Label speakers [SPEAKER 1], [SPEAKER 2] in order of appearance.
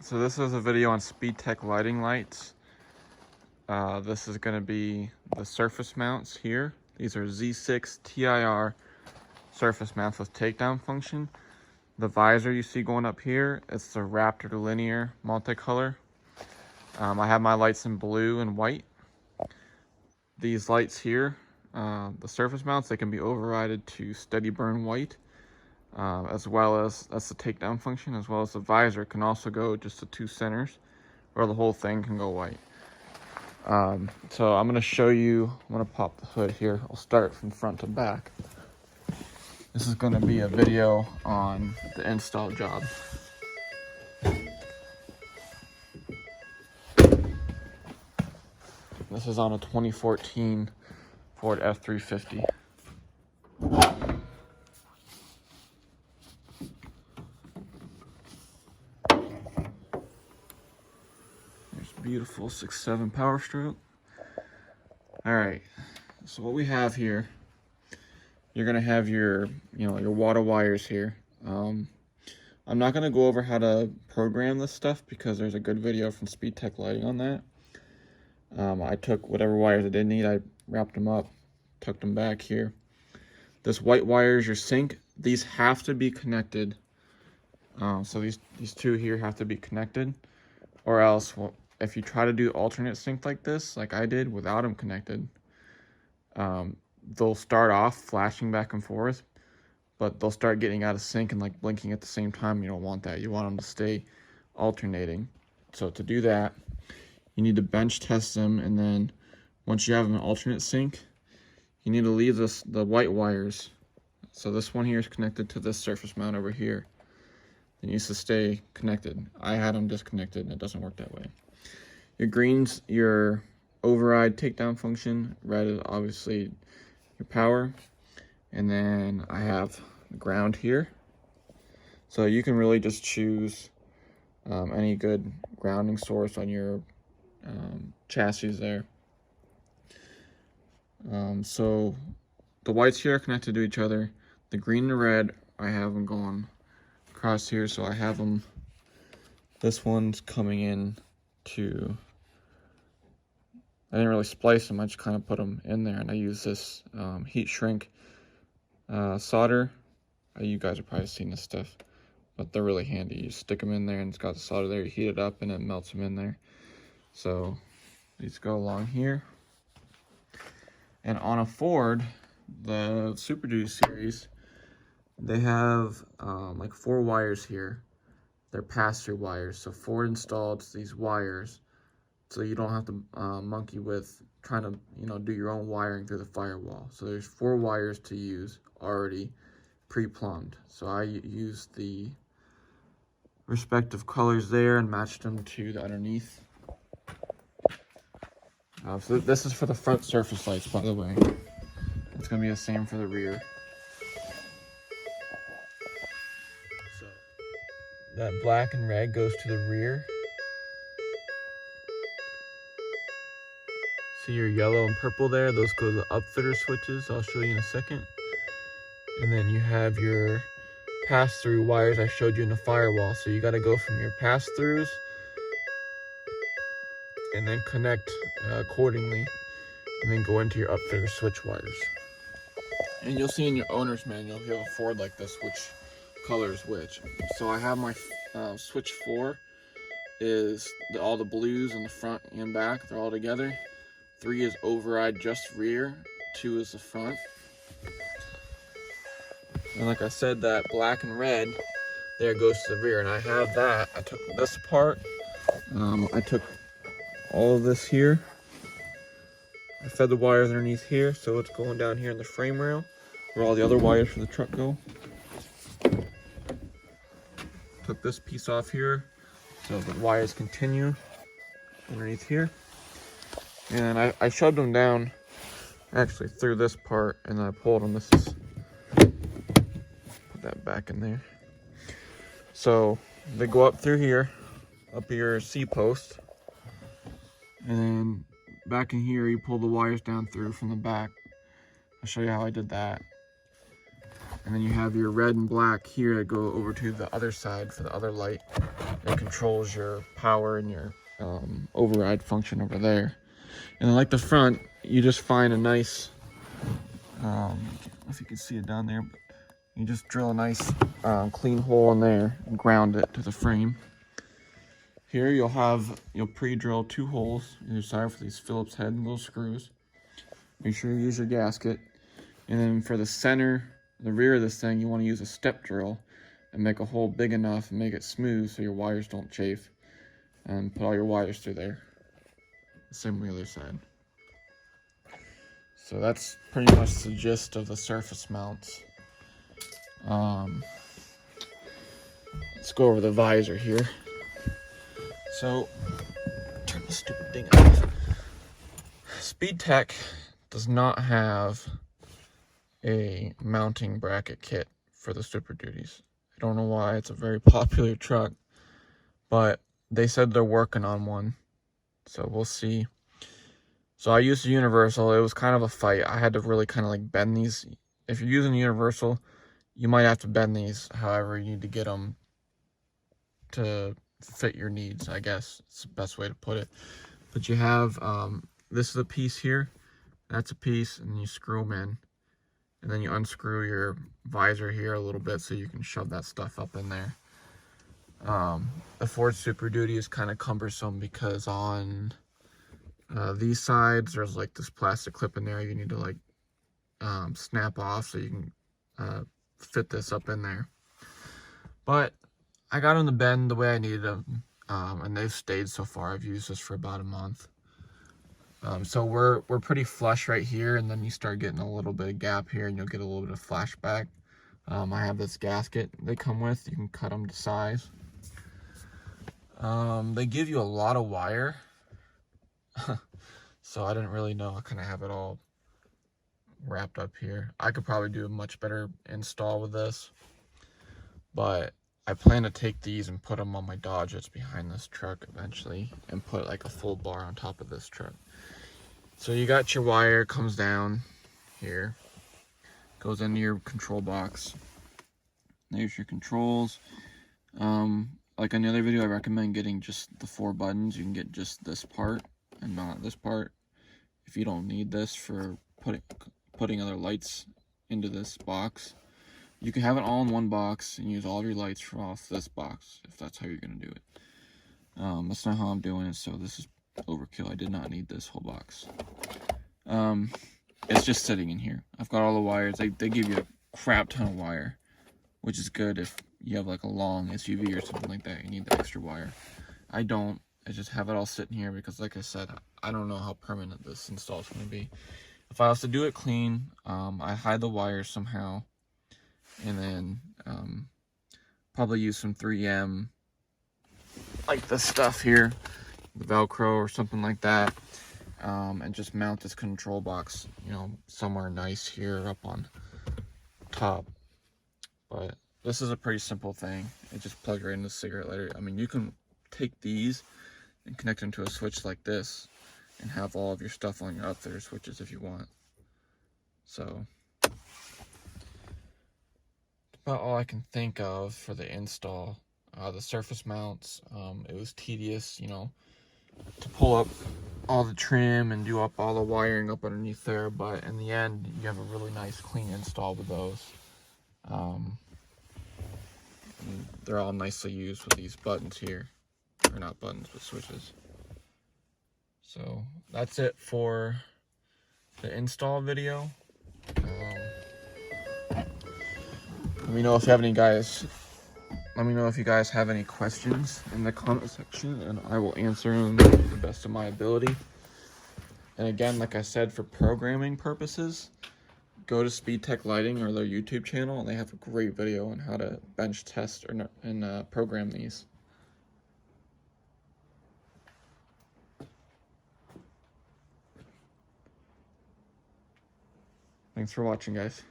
[SPEAKER 1] So this is a video on SpeedTech lighting lights. This is going to be the surface mounts here. These are Z6 TIR surface mounts with takedown function. The visor you see going up here, it's the Raptor linear multicolor. I have my lights in blue and white. These lights here, the surface mounts, they can be overridden to steady burn white. As well as, that's the takedown function, as well as the visor can also go just to two centers, or the whole thing can go white. So I'm going to show you, I'm going to pop the hood here. I'll start from front to back. This is going to be a video on the install job. This is on a 2014 Ford F350. Beautiful 6.7 power stroke. All right, so what we have here, you're gonna have your your water wires here. I'm not gonna go over how to program this stuff because there's a good video from SpeedTech Lighting on that. I took whatever wires I didn't need, I wrapped them up, tucked them back here. This white wire is your sink. These have to be connected. So these two here have to be connected, or else, well, if you try to do alternate sync like this, like I did without them connected, they'll start off flashing back and forth, but they'll start getting out of sync and like blinking at the same time. You don't want that. You want them to stay alternating. So to do that, you need to bench test them, and then once you have them in alternate sync, you need to leave the white wires. So this one here is connected to this surface mount over here. It needs to stay connected. I had them disconnected and it doesn't work that way. Your green's your override takedown function. Red is obviously your power. And then I have the ground here. So you can really just choose any good grounding source on your chassis there. So the whites here are connected to each other. The green and the red, I have them going across here. So I have them, this one's coming in to, I didn't really splice them, I just kind of put them in there, and I use this heat shrink solder. You guys have probably seen this stuff, but they're really handy. You stick them in there and it's got the solder there, you heat it up and it melts them in there. So these go along here. And on a Ford, the SuperDuty series, they have like 4 wires here. They're pass-through wires. So Ford installed these wires so you don't have to monkey with trying to do your own wiring through the firewall. So there's 4 wires to use already pre-plumbed. So I used the respective colors there and matched them to the underneath. So this is for the front surface lights, by the way. It's gonna be the same for the rear. So that black and red goes to the rear. See your yellow and purple there? Those go to the upfitter switches. I'll show you in a second. And then you have your pass-through wires I showed you in the firewall. So you got to go from your pass-throughs and then connect accordingly, and then go into your upfitter switch wires. And you'll see in your owner's manual, if you have a Ford like this, which color is which. So I have my switch 4 is all the blues in the front and back. They're all together. 3 is override just rear. 2 is the front. And like I said, that black and red there goes to the rear. And I have that. I took this apart. I took all of this here. I fed the wires underneath here, so it's going down here in the frame rail where all the other wires for the truck go. Took this piece off here so the wires continue underneath here. And I shoved them down actually through this part, and then I pulled them. Put that back in there. So they go up through here, up your C-post, and then back in here you pull the wires down through from the back. I'll show you how I did that. And then you have your red and black here that go over to the other side for the other light. It controls your power and your override function over there. And then like the front, you just find a nice, I don't know if you can see it down there, but you just drill a nice clean hole in there and ground it to the frame. Here you'll pre-drill 2 holes either side for these Phillips head little screws. Make sure you use your gasket. And then for the center, the rear of this thing, you want to use a step drill and make a hole big enough and make it smooth so your wires don't chafe. And put all your wires through there. Same on the other side. So that's pretty much the gist of the surface mounts. Let's go over the visor here. So, turn the stupid thing off. SpeedTech does not have a mounting bracket kit for the SuperDuties. I don't know why. It's a very popular truck, but they said they're working on one, so we'll see. So I used a universal. It was kind of a fight. I had to really kind of like bend these. If you're using a universal, you might have to bend these however you need to get them to fit your needs, I guess. It's the best way to put it. But you have, this is a piece here. That's a piece, and you screw them in. And then you unscrew your visor here a little bit so you can shove that stuff up in there. The Ford SuperDuty is kind of cumbersome because on these sides, there's like this plastic clip in there you need to like snap off so you can fit this up in there. But I got them to bend the way I needed them, and they've stayed so far. I've used this for about a month. So we're pretty flush right here, and then you start getting a little bit of gap here, and you'll get a little bit of flashback. I have this gasket they come with. You can cut them to size. They give you a lot of wire, so I didn't really know. I kind of have it all wrapped up here. I could probably do a much better install with this, but I plan to take these and put them on my Dodge that's behind this truck eventually, and put like a full bar on top of this truck. So you got your wire, comes down here, goes into your control box. There's your controls. Like on the other video, I recommend getting just the 4 buttons. You can get just this part and not this part if you don't need this for putting other lights into this box. You can have it all in one box and use all of your lights from off this box if that's how you're going to do it. That's not how I'm doing it, so this is overkill. I did not need this whole box. It's just sitting in here. I've got all the wires. They give you a crap ton of wire, which is good if you have like a long SUV or something like that. You need the extra wire. I don't. I just have it all sitting here because, like I said, I don't know how permanent this install is going to be. If I was to do it clean, I hide the wires somehow, and then probably use some 3M, like this stuff here, the Velcro or something like that, and just mount this control box, you know, somewhere nice here up on top. But this is a pretty simple thing. It just plugs right into the cigarette lighter. I mean, you can take these and connect them to a switch like this and have all of your stuff on your upfitter switches if you want. So about all I can think of for the install. The surface mounts, it was tedious, you know, to pull up all the trim and do up all the wiring up underneath there, but in the end you have a really nice clean install with those. They're all nicely used with these buttons here, or not buttons but switches. So that's it for the install video. Let me know if you have any guys. Let me know if you guys have any questions in the comment section, and I will answer them to the best of my ability. And again, like I said, for programming purposes, go to SpeedTech Lighting or their YouTube channel, and they have a great video on how to bench test and program these. Thanks for watching, guys.